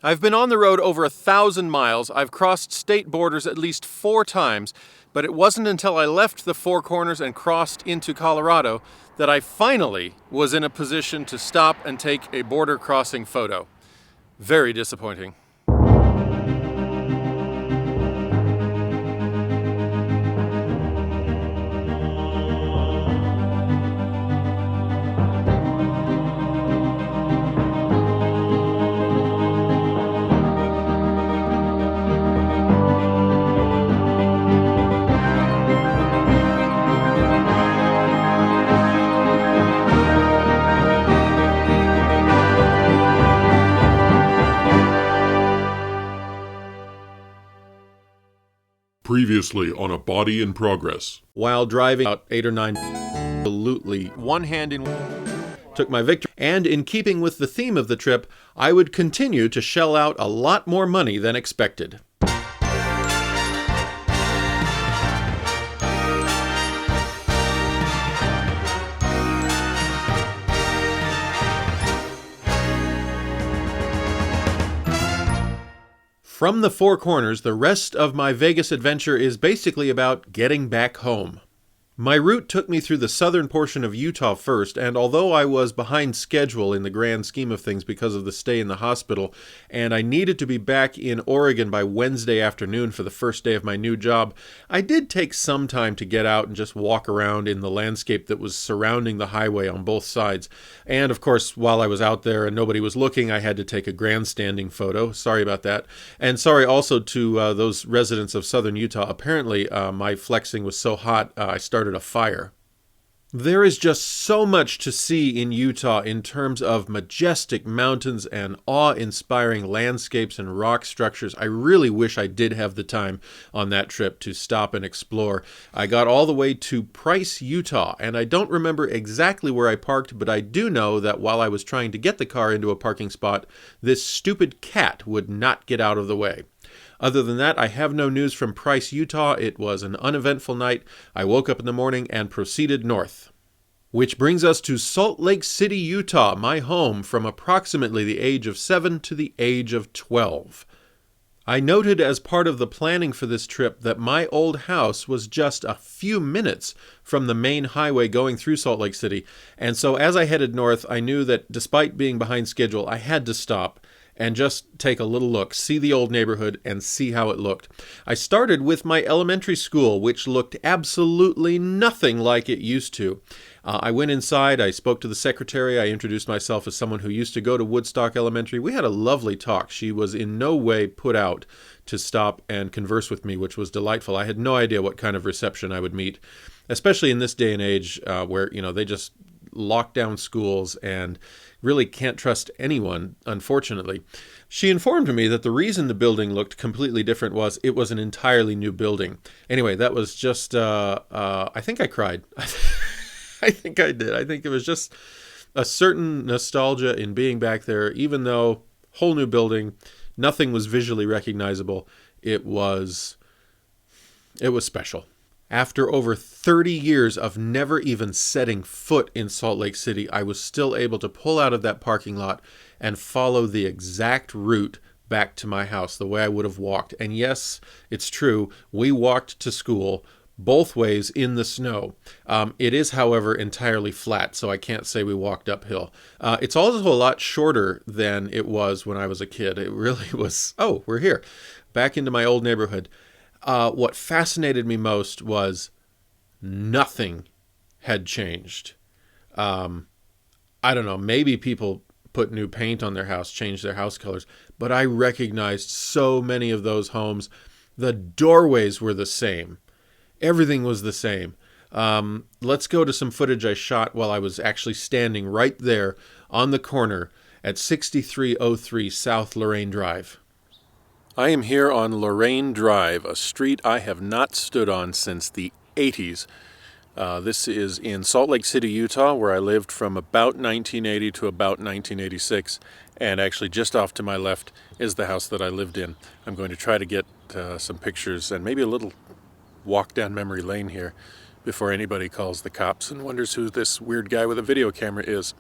I've been on the road over 1,000 miles. I've crossed state borders at least 4 times, but it wasn't until I left the Four Corners and crossed into Colorado that I finally was in a position to stop and take a border crossing photo. Very disappointing. Previously on A Body in Progress. While driving about 8 or 9, absolutely one hand in, took my victory. And in keeping with the theme of the trip, I would continue to shell out a lot more money than expected. From the Four Corners, the rest of my Vegas adventure is basically about getting back home. My route took me through the southern portion of Utah first, and although I was behind schedule in the grand scheme of things because of the stay in the hospital, and I needed to be back in Oregon by Wednesday afternoon for the first day of my new job, I did take some time to get out and just walk around in the landscape that was surrounding the highway on both sides. And of course, while I was out there and nobody was looking, I had to take a grandstanding photo. Sorry about that. And sorry also to those residents of southern Utah. Apparently, my flexing was so hot, I started a fire. There is just so much to see in Utah in terms of majestic mountains and awe-inspiring landscapes and rock structures. I really wish I did have the time on that trip to stop and explore. I got all the way to Price, Utah, and I don't remember exactly where I parked, but I do know that while I was trying to get the car into a parking spot, this stupid cat would not get out of the way. Other than that, I have no news from Price, Utah. It was an uneventful night. I woke up in the morning and proceeded north. Which brings us to Salt Lake City, Utah, my home from approximately the age of 7 to the age of 12. I noted as part of the planning for this trip that my old house was just a few minutes from the main highway going through Salt Lake City, and so as I headed north, I knew that despite being behind schedule, I had to stop and just take a little look, see the old neighborhood, and see how it looked. I started with my elementary school, which looked absolutely nothing like it used to. I went inside, I spoke to the secretary, I introduced myself as someone who used to go to Woodstock Elementary. We had a lovely talk. She was in no way put out to stop and converse with me, which was delightful. I had no idea what kind of reception I would meet, especially in this day and age where, they just lock down schools and really can't trust anyone, unfortunately. She informed me that the reason the building looked completely different was it was an entirely new building. Anyway, that was just, I think I cried. I think I did. I think it was just a certain nostalgia in being back there, even though whole new building, nothing was visually recognizable. It was special. After over 30 years of never even setting foot in Salt Lake City, I was still able to pull out of that parking lot and follow the exact route back to my house, the way I would have walked. And yes, it's true, we walked to school both ways in the snow. It is, however, entirely flat, so I can't say we walked uphill. It's also a lot shorter than it was when I was a kid. It really was, oh, we're here, back into my old neighborhood. What fascinated me most was nothing had changed. I don't know, maybe people put new paint on their house, changed their house colors, but I recognized so many of those homes. The doorways were the same. Everything was the same. Let's go to some footage I shot while I was actually standing right there on the corner at 6303 South Lorraine Drive. I am here on Lorraine Drive, a street I have not stood on since the 80s. This is in Salt Lake City, Utah, where I lived from about 1980 to about 1986. And actually just off to my left is the house that I lived in. I'm going to try to get some pictures and maybe a little walk down memory lane here before anybody calls the cops and wonders who this weird guy with a video camera is.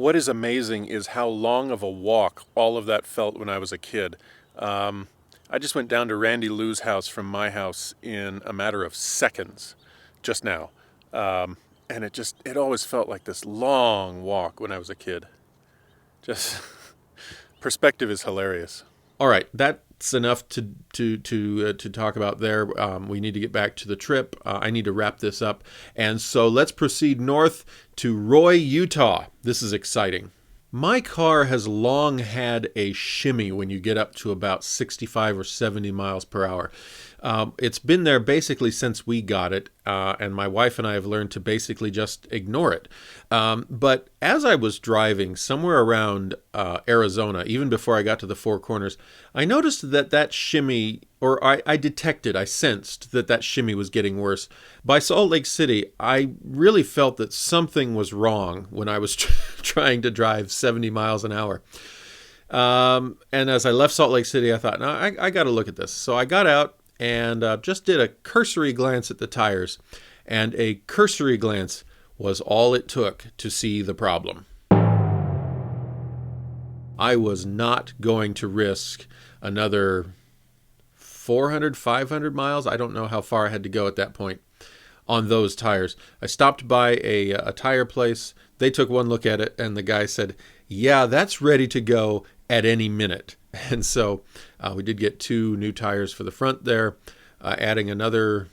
What is amazing is how long of a walk all of that felt when I was a kid. I just went down to Randy Lou's house from my house in a matter of seconds just now. And it always felt like this long walk when I was a kid. Just perspective is hilarious. All right, that's enough to talk about there. We need to get back to the trip. I need to wrap this up, and so let's proceed north to Roy, Utah. This is exciting. My car has long had a shimmy when you get up to about 65 or 70 miles per hour. It's been there basically since we got it, and my wife and I have learned to basically just ignore it. But as I was driving somewhere around Arizona, even before I got to the Four Corners, I noticed that shimmy, or I detected, I sensed that shimmy was getting worse. By Salt Lake City, I really felt that something was wrong when I was trying to drive 70 miles an hour. And as I left Salt Lake City, I thought, no, I got to look at this. So I got out and just did a cursory glance at the tires. And a cursory glance was all it took to see the problem. I was not going to risk another 400, 500 miles. I don't know how far I had to go at that point on those tires. I stopped by a tire place. They took one look at it, and the guy said, yeah, that's ready to go at any minute. And so we did get 2 new tires for the front there, adding another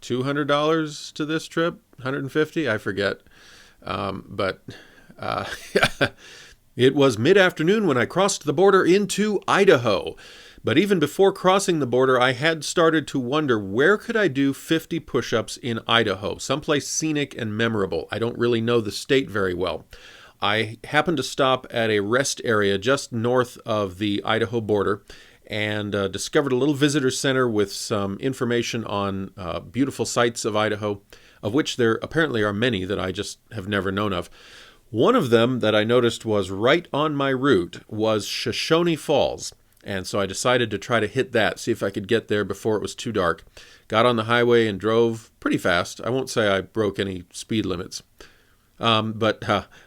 $200 to this trip, $150, I forget. But it was mid-afternoon when I crossed the border into Idaho. But even before crossing the border, I had started to wonder, where could I do 50 push-ups in Idaho, someplace scenic and memorable? I don't really know the state very well. I happened to stop at a rest area just north of the Idaho border and discovered a little visitor center with some information on beautiful sights of Idaho, of which there apparently are many that I just have never known of. One of them that I noticed was right on my route was Shoshone Falls. And so I decided to try to hit that, see if I could get there before it was too dark. Got on the highway and drove pretty fast. I won't say I broke any speed limits. But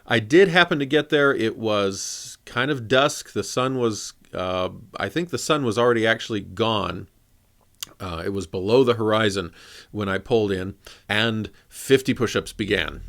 I did happen to get there. It was kind of dusk. The sun was, I think the sun was already actually gone. It was below the horizon when I pulled in, and 50 push-ups began.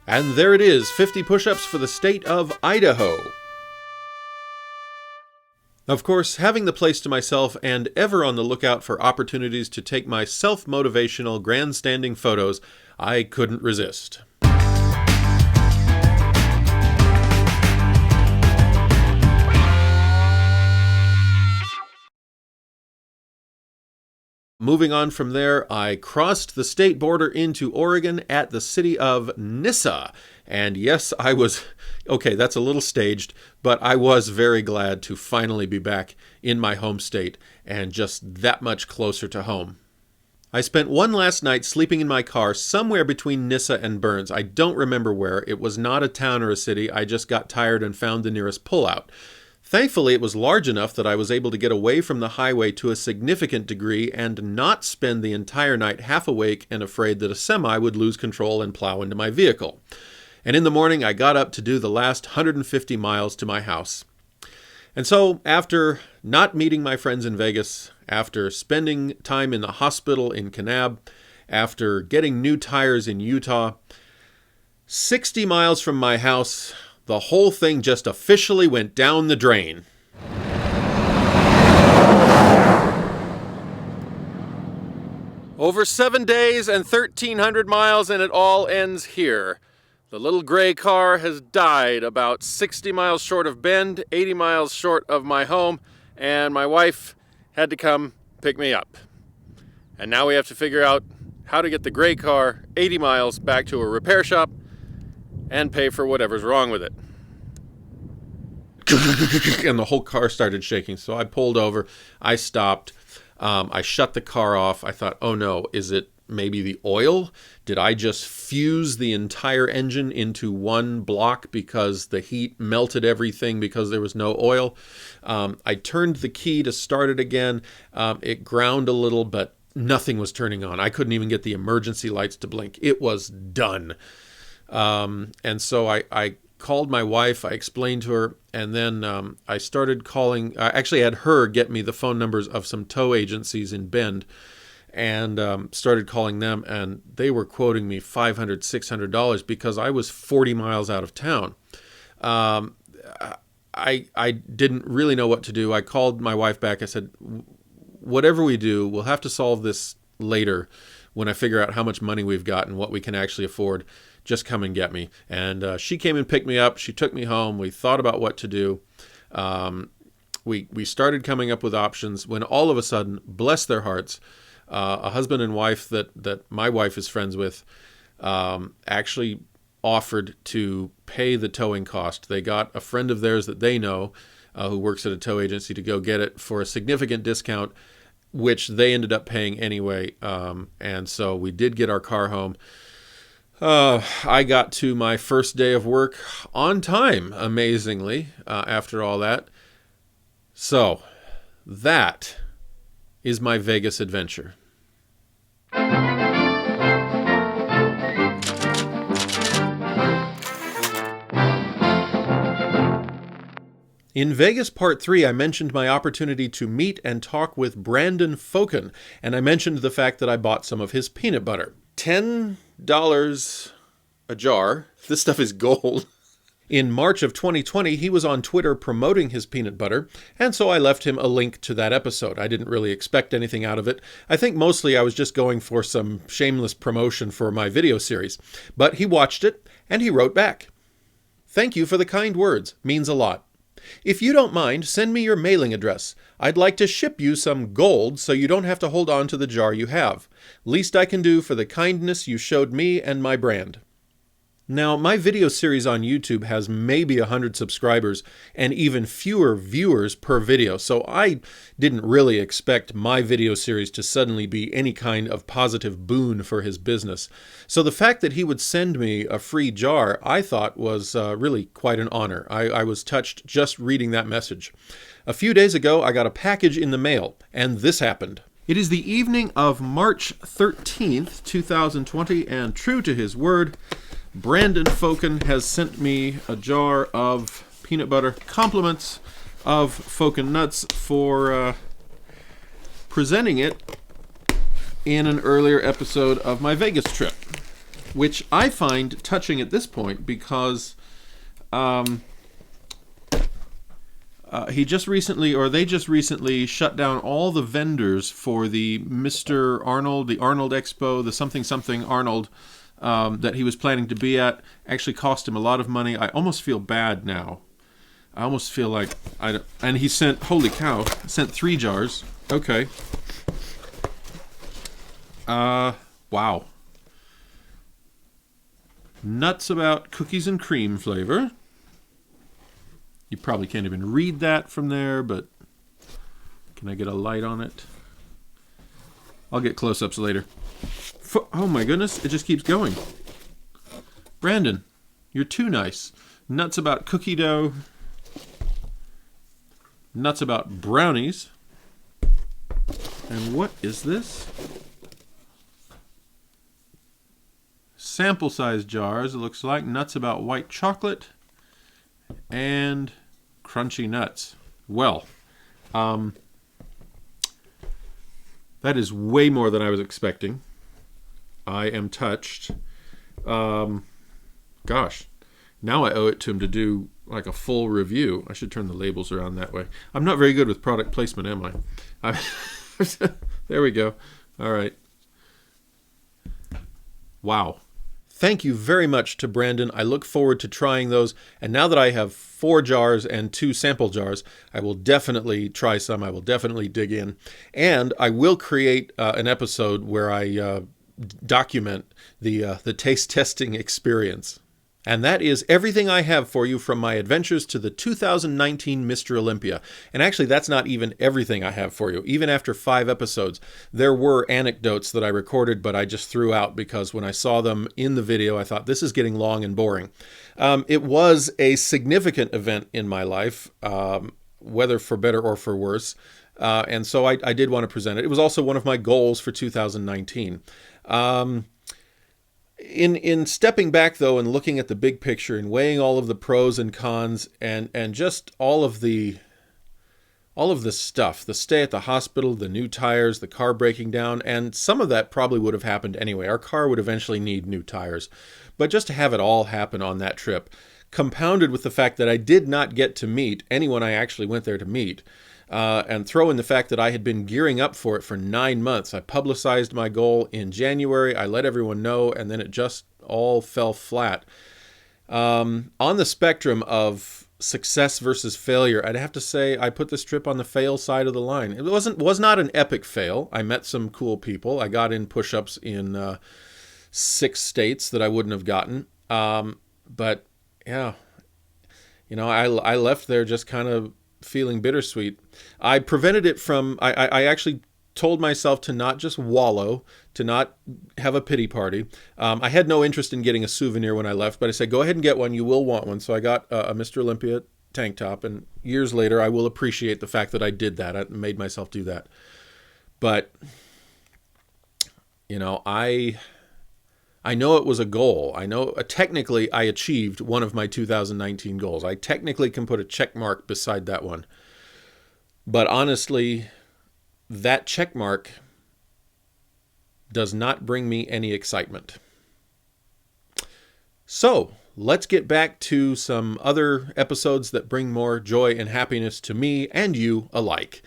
And there it is, 50 push-ups for the state of Idaho. Of course, having the place to myself and ever on the lookout for opportunities to take my self-motivational grandstanding photos, I couldn't resist. Moving on from there, I crossed the state border into Oregon at the city of Nyssa. And yes, okay, that's a little staged, but I was very glad to finally be back in my home state and just that much closer to home. I spent one last night sleeping in my car somewhere between Nyssa and Burns. I don't remember where. It was not a town or a city. I just got tired and found the nearest pullout. Thankfully, it was large enough that I was able to get away from the highway to a significant degree and not spend the entire night half awake and afraid that a semi would lose control and plow into my vehicle. And in the morning, I got up to do the last 150 miles to my house. And so, after not meeting my friends in Vegas, after spending time in the hospital in Kanab, after getting new tires in Utah, 60 miles from my house, the whole thing just officially went down the drain. Over 7 days and 1,300 miles, and it all ends here. The little gray car has died about 60 miles short of Bend, 80 miles short of my home, and my wife had to come pick me up. And now we have to figure out how to get the gray car 80 miles back to a repair shop and pay for whatever's wrong with it. And the whole car started shaking, so I pulled over, I stopped, I shut the car off. I thought, oh no, is it maybe the oil? Did I just fuse the entire engine into one block because the heat melted everything because there was no oil? I turned the key to start it again. It ground a little, but nothing was turning on. I couldn't even get the emergency lights to blink. It was done. And so I called my wife, I explained to her, and then I started calling. I actually had her get me the phone numbers of some tow agencies in Bend, and started calling them, and they were quoting me $500, $600 because I was 40 miles out of town. I didn't really know what to do. I called my wife back. I said, whatever we do, we'll have to solve this later when I figure out how much money we've got and what we can actually afford. Just come and get me. And she came and picked me up. She took me home. We thought about what to do. We started coming up with options when all of a sudden, bless their hearts, a husband and wife that my wife is friends with actually offered to pay the towing cost. They got a friend of theirs that they know who works at a tow agency to go get it for a significant discount, which they ended up paying anyway. And so we did get our car home. I got to my first day of work on time, amazingly, after all that. So, that is my Vegas adventure. In Vegas Part 3, I mentioned my opportunity to meet and talk with Brandon Foken, and I mentioned the fact that I bought some of his peanut butter. $10 a jar. This stuff is gold. In March of 2020, he was on Twitter promoting his peanut butter, and so I left him a link to that episode. I didn't really expect anything out of it. I think mostly I was just going for some shameless promotion for my video series. But he watched it, and he wrote back. Thank you for the kind words. Means a lot. If you don't mind, send me your mailing address. I'd like to ship you some gold so you don't have to hold on to the jar you have. Least I can do for the kindness you showed me and my brand. Now, my video series on YouTube has maybe 100 subscribers and even fewer viewers per video, so I didn't really expect my video series to suddenly be any kind of positive boon for his business. So the fact that he would send me a free jar, I thought was really quite an honor. I was touched just reading that message. A few days ago, I got a package in the mail, and this happened. It is the evening of March 13th, 2020, and true to his word, Brandon Foken has sent me a jar of peanut butter. Compliments of Foken Nuts for presenting it in an earlier episode of my Vegas trip, which I find touching at this point because He just recently, or they just recently, shut down all the vendors for the Mr. Arnold, the Arnold Expo, the something something Arnold that he was planning to be at. Actually cost him a lot of money. I almost feel bad now. I almost feel like I don't, and he sent, holy cow, sent 3 jars. Okay. Wow. Nuts about cookies and cream flavor. You probably can't even read that from there, but can I get a light on it? I'll get close-ups later. Oh my goodness, it just keeps going. Brandon, you're too nice. Nuts about cookie dough. Nuts about brownies. And what is this? Sample size jars, it looks like. Nuts about white chocolate. And crunchy nuts. Well, that is way more than I was expecting. I am touched. Gosh, now I owe it to him to do like a full review. I should turn the labels around that way. I'm not very good with product placement, am I? There we go. All right. Wow. Thank you very much to Brandon. I look forward to trying those. And now that I have 4 jars and 2 sample jars, I will definitely try some. I will definitely dig in. And I will create an episode where I document the taste testing experience. And that is everything I have for you from my adventures to the 2019 Mr. Olympia. And actually, that's not even everything I have for you. Even after 5 episodes, there were anecdotes that I recorded, but I just threw out because when I saw them in the video, I thought, this is getting long and boring. It was a significant event in my life, whether for better or for worse. And so I did want to present it. It was also one of my goals for 2019. In stepping back, though, and looking at the big picture and weighing all of the pros and cons and just all of the stuff, the stay at the hospital, the new tires, the car breaking down, and some of that probably would have happened anyway. Our car would eventually need new tires. But just to have it all happen on that trip, compounded with the fact that I did not get to meet anyone I actually went there to meet, and throw in the fact that I had been gearing up for it for 9 months. I publicized my goal in January. I let everyone know, and then it just all fell flat. On the spectrum of success versus failure, I'd have to say I put this trip on the fail side of the line. It was not an epic fail. I met some cool people. I got in push-ups in 6 states that I wouldn't have gotten. But yeah, I left there just kind of feeling bittersweet. I prevented it from, I actually told myself to not just wallow, to not have a pity party. I had no interest in getting a souvenir when I left, but I said, go ahead and get one. You will want one. So I got a Mr. Olympia tank top, and years later, I will appreciate the fact that I did that. I made myself do that. But, I know it was a goal. I know technically I achieved one of my 2019 goals. I technically can put a check mark beside that one. But honestly, that check mark does not bring me any excitement. So let's get back to some other episodes that bring more joy and happiness to me and you alike.